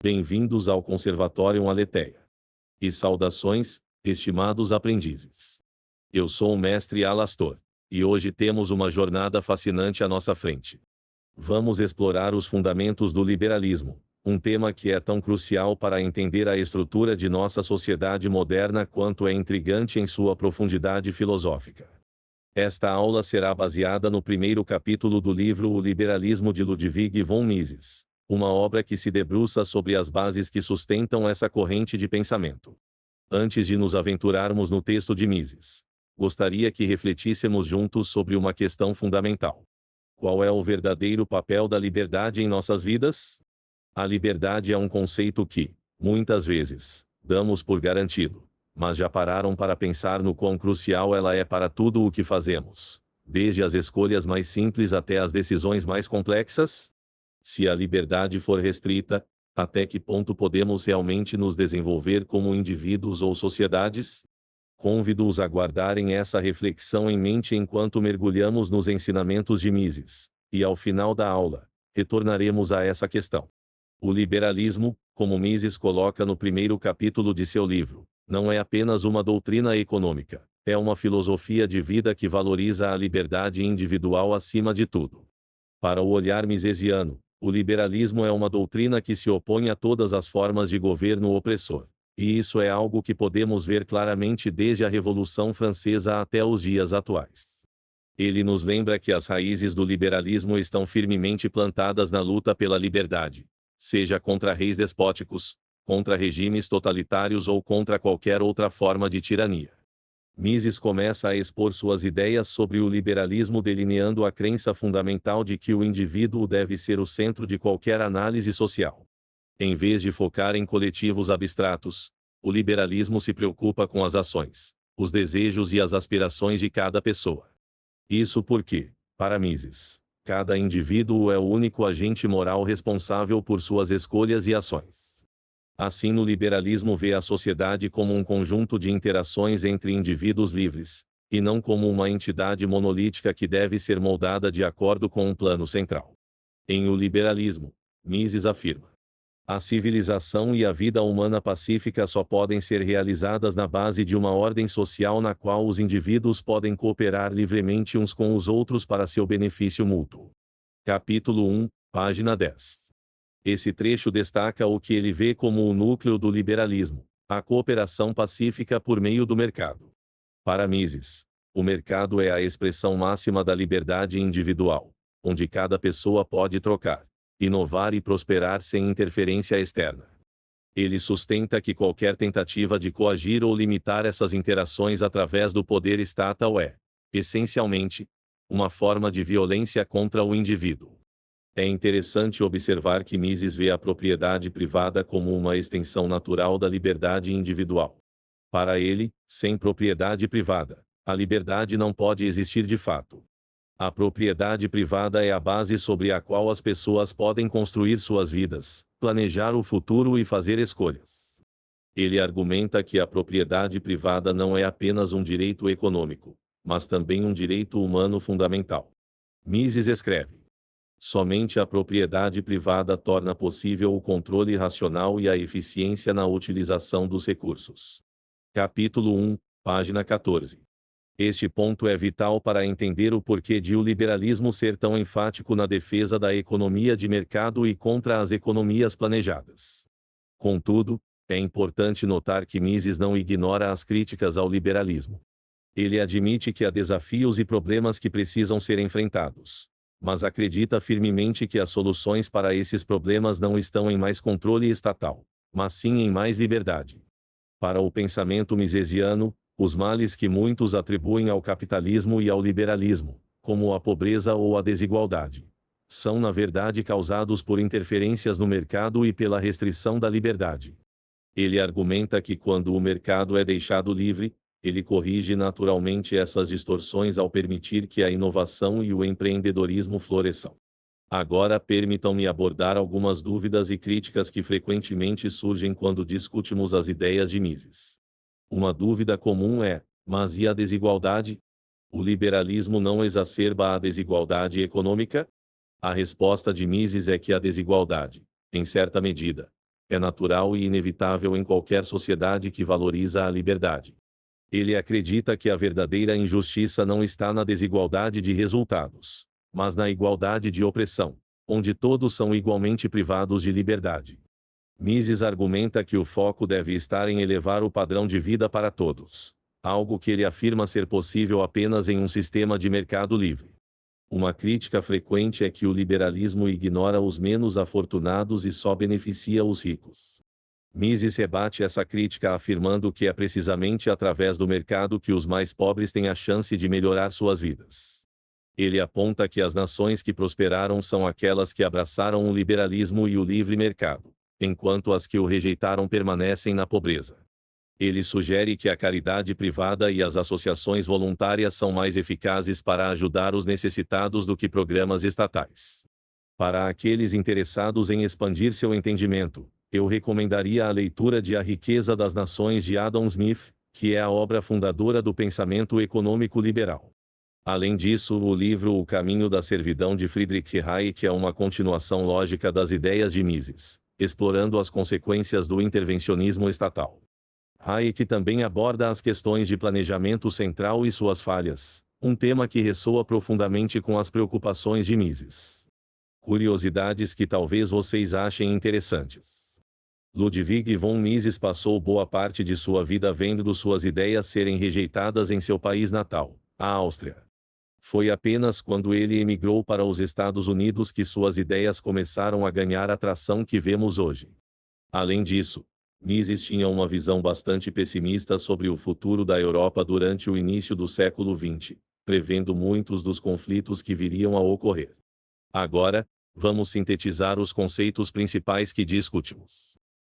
Bem-vindos ao Conservatório Aletheia. E saudações, estimados aprendizes. Eu sou o mestre Alastor, e hoje temos uma jornada fascinante à nossa frente. Vamos explorar os fundamentos do liberalismo, um tema que é tão crucial para entender a estrutura de nossa sociedade moderna quanto é intrigante em sua profundidade filosófica. Esta aula será baseada no primeiro capítulo do livro O Liberalismo de Ludwig von Mises, uma obra que se debruça sobre as bases que sustentam essa corrente de pensamento. Antes de nos aventurarmos no texto de Mises, gostaria que refletíssemos juntos sobre uma questão fundamental. Qual é o verdadeiro papel da liberdade em nossas vidas? A liberdade é um conceito que, muitas vezes, damos por garantido, mas já pararam para pensar no quão crucial ela é para tudo o que fazemos, desde as escolhas mais simples até as decisões mais complexas? Se a liberdade for restrita, até que ponto podemos realmente nos desenvolver como indivíduos ou sociedades? Convido-os a guardarem essa reflexão em mente enquanto mergulhamos nos ensinamentos de Mises, e ao final da aula, retornaremos a essa questão. O liberalismo, como Mises coloca no primeiro capítulo de seu livro, não é apenas uma doutrina econômica, é uma filosofia de vida que valoriza a liberdade individual acima de tudo. Para o olhar misesiano, o liberalismo é uma doutrina que se opõe a todas as formas de governo opressor. E isso é algo que podemos ver claramente desde a Revolução Francesa até os dias atuais. Ele nos lembra que as raízes do liberalismo estão firmemente plantadas na luta pela liberdade, seja contra reis despóticos, contra regimes totalitários ou contra qualquer outra forma de tirania. Mises começa a expor suas ideias sobre o liberalismo delineando a crença fundamental de que o indivíduo deve ser o centro de qualquer análise social. Em vez de focar em coletivos abstratos, o liberalismo se preocupa com as ações, os desejos e as aspirações de cada pessoa. Isso porque, para Mises, cada indivíduo é o único agente moral responsável por suas escolhas e ações. Assim, o liberalismo vê a sociedade como um conjunto de interações entre indivíduos livres, e não como uma entidade monolítica que deve ser moldada de acordo com um plano central. Em O Liberalismo, Mises afirma: a civilização e a vida humana pacífica só podem ser realizadas na base de uma ordem social na qual os indivíduos podem cooperar livremente uns com os outros para seu benefício mútuo. Capítulo 1, página 10. Esse trecho destaca o que ele vê como o núcleo do liberalismo, a cooperação pacífica por meio do mercado. Para Mises, o mercado é a expressão máxima da liberdade individual, onde cada pessoa pode trocar, inovar e prosperar sem interferência externa. Ele sustenta que qualquer tentativa de coagir ou limitar essas interações através do poder estatal é, essencialmente, uma forma de violência contra o indivíduo. É interessante observar que Mises vê a propriedade privada como uma extensão natural da liberdade individual. Para ele, sem propriedade privada, a liberdade não pode existir de fato. A propriedade privada é a base sobre a qual as pessoas podem construir suas vidas, planejar o futuro e fazer escolhas. Ele argumenta que a propriedade privada não é apenas um direito econômico, mas também um direito humano fundamental. Mises escreve: somente a propriedade privada torna possível o controle racional e a eficiência na utilização dos recursos. Capítulo 1, página 14. Este ponto é vital para entender o porquê de o liberalismo ser tão enfático na defesa da economia de mercado e contra as economias planejadas. Contudo, é importante notar que Mises não ignora as críticas ao liberalismo. Ele admite que há desafios e problemas que precisam ser enfrentados, mas acredita firmemente que as soluções para esses problemas não estão em mais controle estatal, mas sim em mais liberdade. Para o pensamento misesiano, os males que muitos atribuem ao capitalismo e ao liberalismo, como a pobreza ou a desigualdade, são na verdade causados por interferências no mercado e pela restrição da liberdade. Ele argumenta que quando o mercado é deixado livre, ele corrige naturalmente essas distorções ao permitir que a inovação e o empreendedorismo floresçam. Agora permitam-me abordar algumas dúvidas e críticas que frequentemente surgem quando discutimos as ideias de Mises. Uma dúvida comum é: mas e a desigualdade? O liberalismo não exacerba a desigualdade econômica? A resposta de Mises é que a desigualdade, em certa medida, é natural e inevitável em qualquer sociedade que valoriza a liberdade. Ele acredita que a verdadeira injustiça não está na desigualdade de resultados, mas na igualdade de opressão, onde todos são igualmente privados de liberdade. Mises argumenta que o foco deve estar em elevar o padrão de vida para todos, algo que ele afirma ser possível apenas em um sistema de mercado livre. Uma crítica frequente é que o liberalismo ignora os menos afortunados e só beneficia os ricos. Mises rebate essa crítica afirmando que é precisamente através do mercado que os mais pobres têm a chance de melhorar suas vidas. Ele aponta que as nações que prosperaram são aquelas que abraçaram o liberalismo e o livre mercado, enquanto as que o rejeitaram permanecem na pobreza. Ele sugere que a caridade privada e as associações voluntárias são mais eficazes para ajudar os necessitados do que programas estatais. Para aqueles interessados em expandir seu entendimento, eu recomendaria a leitura de A Riqueza das Nações de Adam Smith, que é a obra fundadora do pensamento econômico liberal. Além disso, o livro O Caminho da Servidão de Friedrich Hayek é uma continuação lógica das ideias de Mises, explorando as consequências do intervencionismo estatal. Hayek também aborda as questões de planejamento central e suas falhas, um tema que ressoa profundamente com as preocupações de Mises. Curiosidades que talvez vocês achem interessantes. Ludwig von Mises passou boa parte de sua vida vendo suas ideias serem rejeitadas em seu país natal, a Áustria. Foi apenas quando ele emigrou para os Estados Unidos que suas ideias começaram a ganhar a atração que vemos hoje. Além disso, Mises tinha uma visão bastante pessimista sobre o futuro da Europa durante o início do século XX, prevendo muitos dos conflitos que viriam a ocorrer. Agora, vamos sintetizar os conceitos principais que discutimos.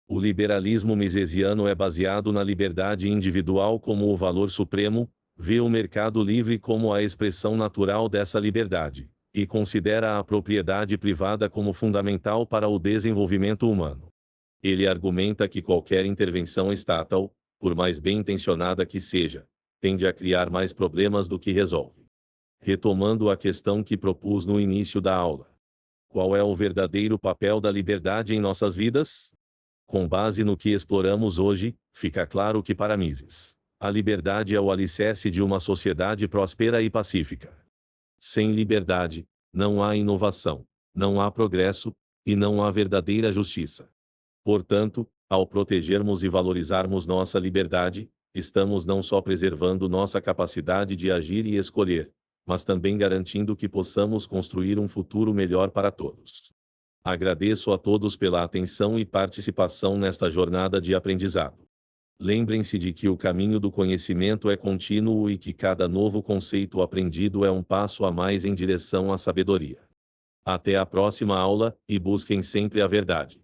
O liberalismo misesiano é baseado na liberdade individual como o valor supremo, vê o mercado livre como a expressão natural dessa liberdade, e considera a propriedade privada como fundamental para o desenvolvimento humano. Ele argumenta que qualquer intervenção estatal, por mais bem-intencionada que seja, tende a criar mais problemas do que resolve. Retomando a questão que propus no início da aula. Qual é o verdadeiro papel da liberdade em nossas vidas? Com base no que exploramos hoje, fica claro que para Mises, a liberdade é o alicerce de uma sociedade próspera e pacífica. Sem liberdade, não há inovação, não há progresso, e não há verdadeira justiça. Portanto, ao protegermos e valorizarmos nossa liberdade, estamos não só preservando nossa capacidade de agir e escolher, mas também garantindo que possamos construir um futuro melhor para todos. Agradeço a todos pela atenção e participação nesta jornada de aprendizado. Lembrem-se de que o caminho do conhecimento é contínuo e que cada novo conceito aprendido é um passo a mais em direção à sabedoria. Até a próxima aula, e busquem sempre a verdade.